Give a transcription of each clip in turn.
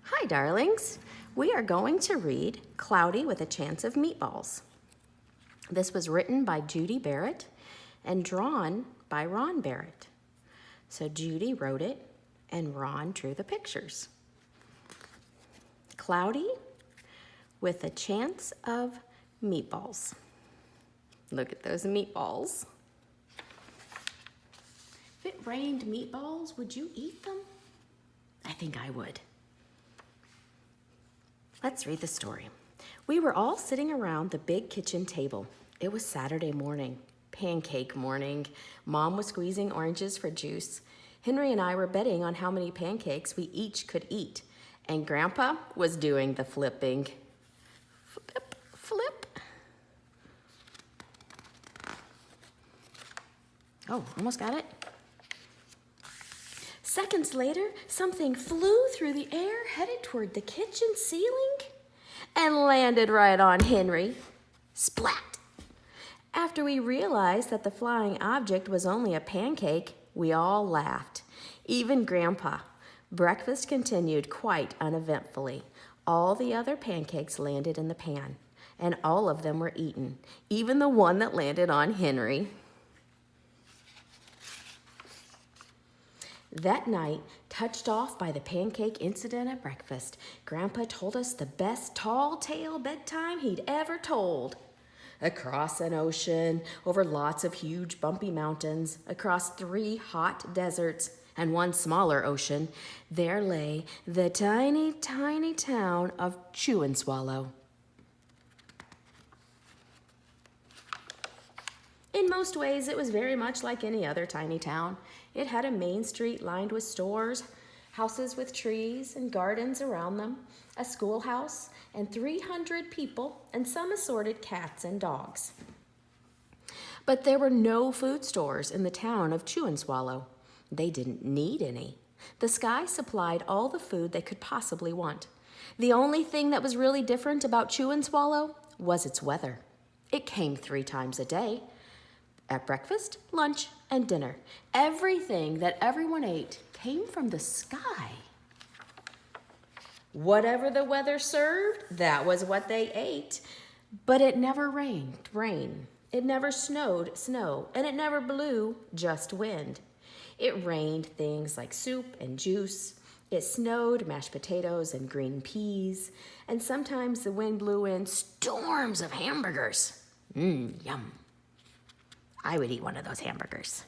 Hi, darlings. We are going to read Cloudy with a Chance of Meatballs. This was written by Judy Barrett and drawn by Ron Barrett. So Judy wrote it and Ron drew the pictures. Cloudy with a Chance of Meatballs. Look at those meatballs. If it rained meatballs, would you eat them? I think I would. Let's read the story. We were all sitting around the big kitchen table. It was Saturday morning, pancake morning. Mom was squeezing oranges for juice. Henry and I were betting on how many pancakes we each could eat. And Grandpa was doing the flipping. Flip, flip. Oh, almost got it. Seconds later, something flew through the air, headed toward the kitchen ceiling, and landed right on Henry. Splat! After we realized that the flying object was only a pancake, we all laughed. Even Grandpa. Breakfast continued quite uneventfully. All the other pancakes landed in the pan, and all of them were eaten, even the one that landed on Henry. That night, touched off by the pancake incident at breakfast, Grandpa told us the best tall tale bedtime he'd ever told. Across an ocean, over lots of huge bumpy mountains, across 3 hot deserts and 1 smaller ocean, there lay the tiny, tiny town of Chew and Swallow. In most ways, it was very much like any other tiny town. It had a main street lined with stores, houses with trees and gardens around them, a schoolhouse, and 300 people and some assorted cats and dogs. But there were no food stores in the town of Chew and Swallow. They didn't need any. The sky supplied all the food they could possibly want. The only thing that was really different about Chew and Swallow was its weather. It came 3 times a day. At breakfast, lunch, and dinner. Everything that everyone ate came from the sky. Whatever the weather served, that was what they ate. But it never rained rain. It never snowed snow. And it never blew just wind. It rained things like soup and juice. It snowed mashed potatoes and green peas. And sometimes the wind blew in storms of hamburgers. Yum. I would eat one of those hamburgers.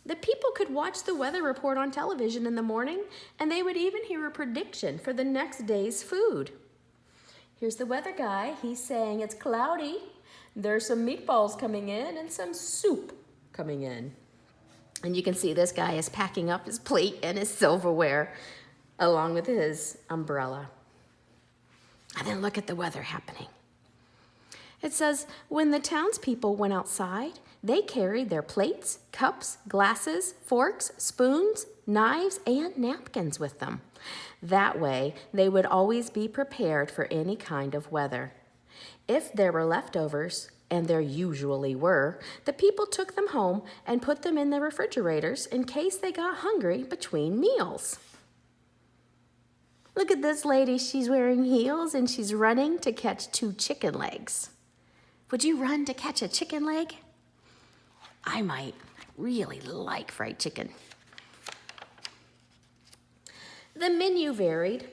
The people could watch the weather report on television in the morning, and they would even hear a prediction for the next day's food. Here's the weather guy. He's saying it's cloudy. There's some meatballs coming in and some soup coming in. And you can see this guy is packing up his plate and his silverware along with his umbrella. And then look at the weather happening. It says, when the townspeople went outside, they carried their plates, cups, glasses, forks, spoons, knives, and napkins with them. That way, they would always be prepared for any kind of weather. If there were leftovers, and there usually were, the people took them home and put them in the refrigerators in case they got hungry between meals. Look at this lady. She's wearing heels and she's running to catch 2 chicken legs. Would you run to catch a chicken leg? I might. I really like fried chicken. The menu varied.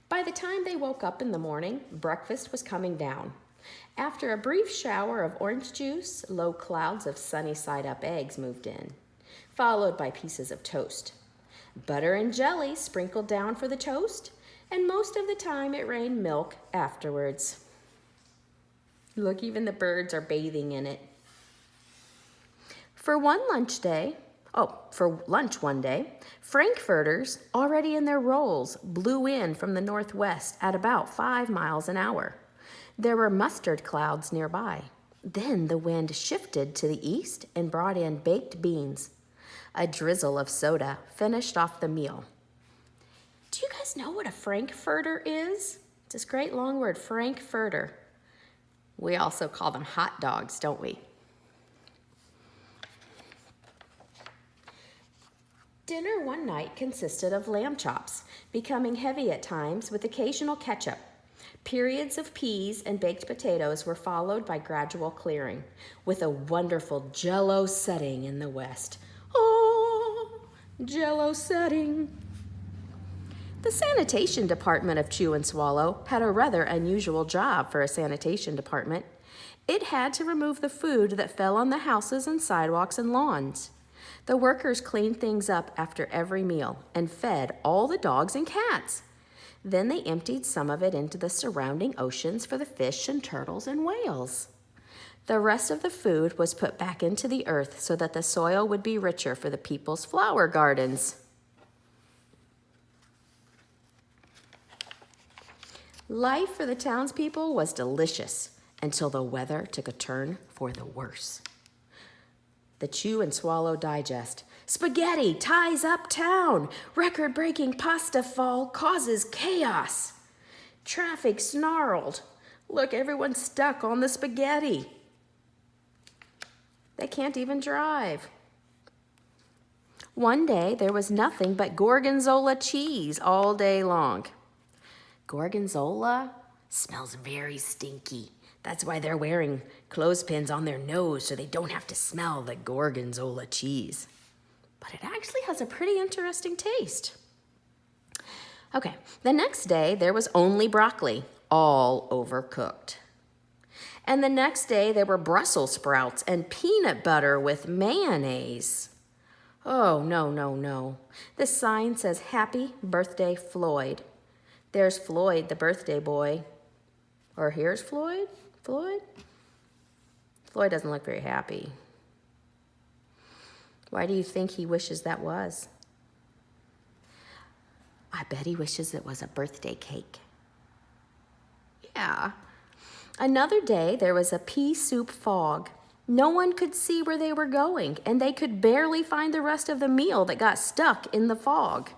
By the time they woke up in the morning, breakfast was coming down. After a brief shower of orange juice, low clouds of sunny-side-up eggs moved in, followed by pieces of toast. Butter and jelly sprinkled down for the toast, and most of the time it rained milk afterwards. Look, even the birds are bathing in it. For lunch one day, frankfurters, already in their rolls, blew in from the northwest at about 5 miles an hour. There were mustard clouds nearby. Then the wind shifted to the east and brought in baked beans. A drizzle of soda finished off the meal. Do you guys know what a frankfurter is? It's this great long word, frankfurter. We also call them hot dogs, don't we? Dinner one night consisted of lamb chops, becoming heavy at times with occasional ketchup. Periods of peas and baked potatoes were followed by gradual clearing, with a wonderful Jell-O setting in the west. Oh, Jell-O setting. The sanitation department of Chew and Swallow had a rather unusual job for a sanitation department. It had to remove the food that fell on the houses and sidewalks and lawns. The workers cleaned things up after every meal and fed all the dogs and cats. Then they emptied some of it into the surrounding oceans for the fish and turtles and whales. The rest of the food was put back into the earth so that the soil would be richer for the people's flower gardens. Life for the townspeople was delicious until the weather took a turn for the worse. The Chew and Swallow Digest. Spaghetti ties up town. Record-breaking pasta fall causes chaos. Traffic snarled. Look, everyone's stuck on the spaghetti. They can't even drive. One day, there was nothing but gorgonzola cheese all day long. Gorgonzola smells very stinky. That's why they're wearing clothespins on their nose so they don't have to smell the gorgonzola cheese. But it actually has a pretty interesting taste. Okay, the next day there was only broccoli, all overcooked. And the next day there were Brussels sprouts and peanut butter with mayonnaise. Oh, no, no, no. The sign says, "Happy Birthday, Floyd." There's Floyd, the birthday boy. Or here's Floyd. Floyd doesn't look very happy. Why do you think he wishes that was? I bet he wishes it was a birthday cake. Yeah. Another day, there was a pea soup fog. No one could see where they were going, and they could barely find the rest of the meal that got stuck in the fog.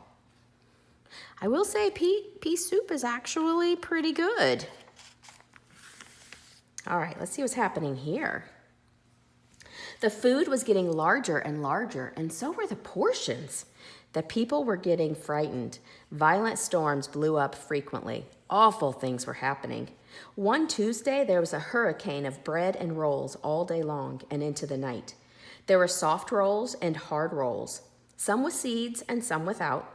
I will say pea soup is actually pretty good. All right, let's see what's happening here. The food was getting larger and larger, and so were the portions. The people were getting frightened. Violent storms blew up frequently. Awful things were happening. One Tuesday, there was a hurricane of bread and rolls all day long and into the night. There were soft rolls and hard rolls, some with seeds and some without.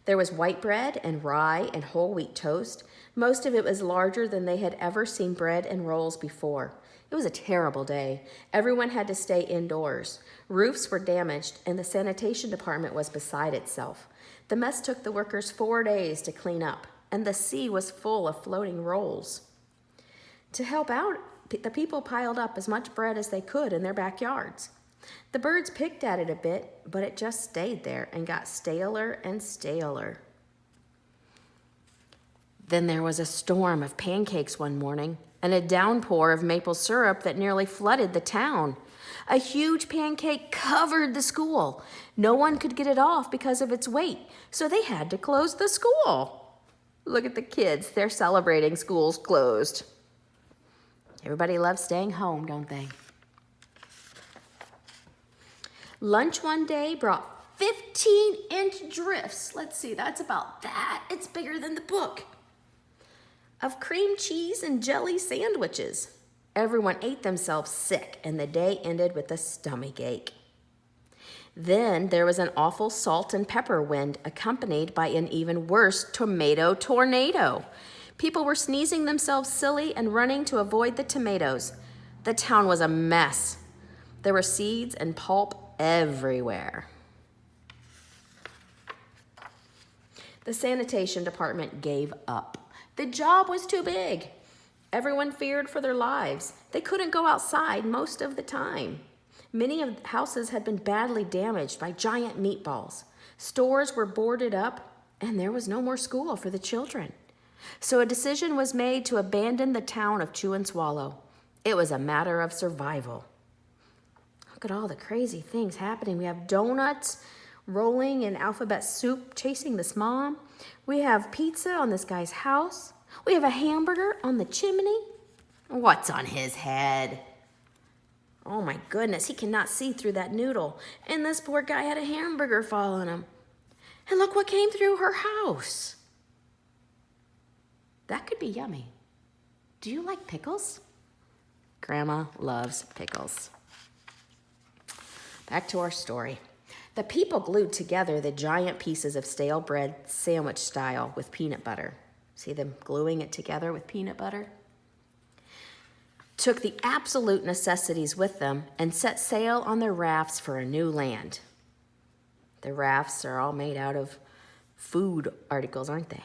There was white bread and rye and whole wheat toast. Most of it was larger than they had ever seen bread and rolls before. It was a terrible day. Everyone had to stay indoors. Roofs were damaged, and the sanitation department was beside itself. The mess took the workers 4 days to clean up, and the sea was full of floating rolls. To help out, the people piled up as much bread as they could in their backyards. The birds picked at it a bit, but it just stayed there and got staler and staler. Then there was a storm of pancakes one morning and a downpour of maple syrup that nearly flooded the town. A huge pancake covered the school. No one could get it off because of its weight, so they had to close the school. Look at the kids. They're celebrating school's closed. Everybody loves staying home, don't they? Lunch one day brought 15-inch drifts. Let's see, that's about that. It's bigger than the book. Of cream cheese and jelly sandwiches. Everyone ate themselves sick, and the day ended with a stomach ache. Then there was an awful salt and pepper wind, accompanied by an even worse tomato tornado. People were sneezing themselves silly and running to avoid the tomatoes. The town was a mess. There were seeds and pulp everywhere. The sanitation department gave up. The job was too big. Everyone feared for their lives. They couldn't go outside most of the time. Many of the houses had been badly damaged by giant meatballs. Stores were boarded up, and there was no more school for the children. So a decision was made to abandon the town of Chew and Swallow. It was a matter of survival. Look at all the crazy things happening. We have donuts rolling in alphabet soup, chasing this mom. We have pizza on this guy's house. We have a hamburger on the chimney. What's on his head? Oh my goodness, he cannot see through that noodle. And this poor guy had a hamburger fall on him. And look what came through her house. That could be yummy. Do you like pickles? Grandma loves pickles. Back to our story. The people glued together the giant pieces of stale bread sandwich style with peanut butter. See them gluing it together with peanut butter? Took the absolute necessities with them and set sail on their rafts for a new land. The rafts are all made out of food articles, aren't they?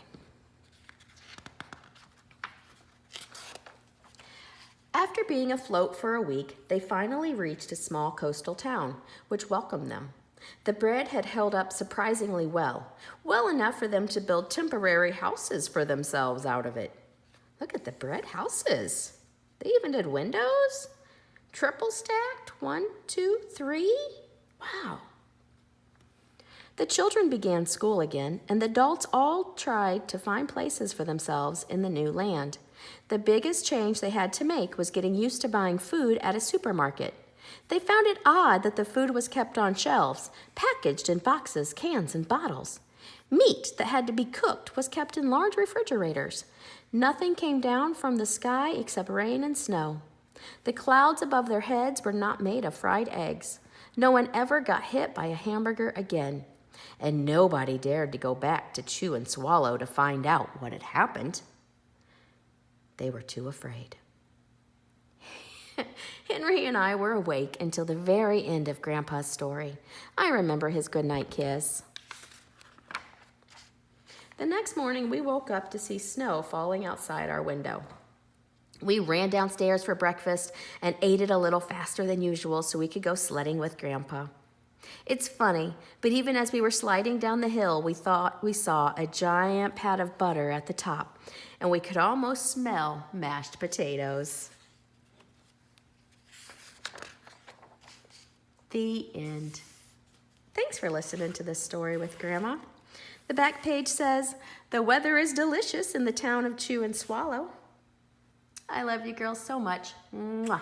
After being afloat for a week, they finally reached a small coastal town, which welcomed them. The bread had held up surprisingly well enough for them to build temporary houses for themselves out of it. Look at the bread houses. They even did windows. Triple stacked, 1, 2, 3. Wow. The children began school again, and the adults all tried to find places for themselves in the new land. The biggest change they had to make was getting used to buying food at a supermarket. They found it odd that the food was kept on shelves, packaged in boxes, cans, and bottles. Meat that had to be cooked was kept in large refrigerators. Nothing came down from the sky except rain and snow. The clouds above their heads were not made of fried eggs. No one ever got hit by a hamburger again. And nobody dared to go back to Chew and Swallow to find out what had happened. They were too afraid. Henry and I were awake until the very end of Grandpa's story. I remember his goodnight kiss. The next morning, we woke up to see snow falling outside our window. We ran downstairs for breakfast and ate it a little faster than usual so we could go sledding with Grandpa. It's funny, but even as we were sliding down the hill, we thought we saw a giant pat of butter at the top, and we could almost smell mashed potatoes. The end. Thanks for listening to this story with Grandma. The back page says, "The weather is delicious in the town of Chew and Swallow." I love you girls so much. Mwah.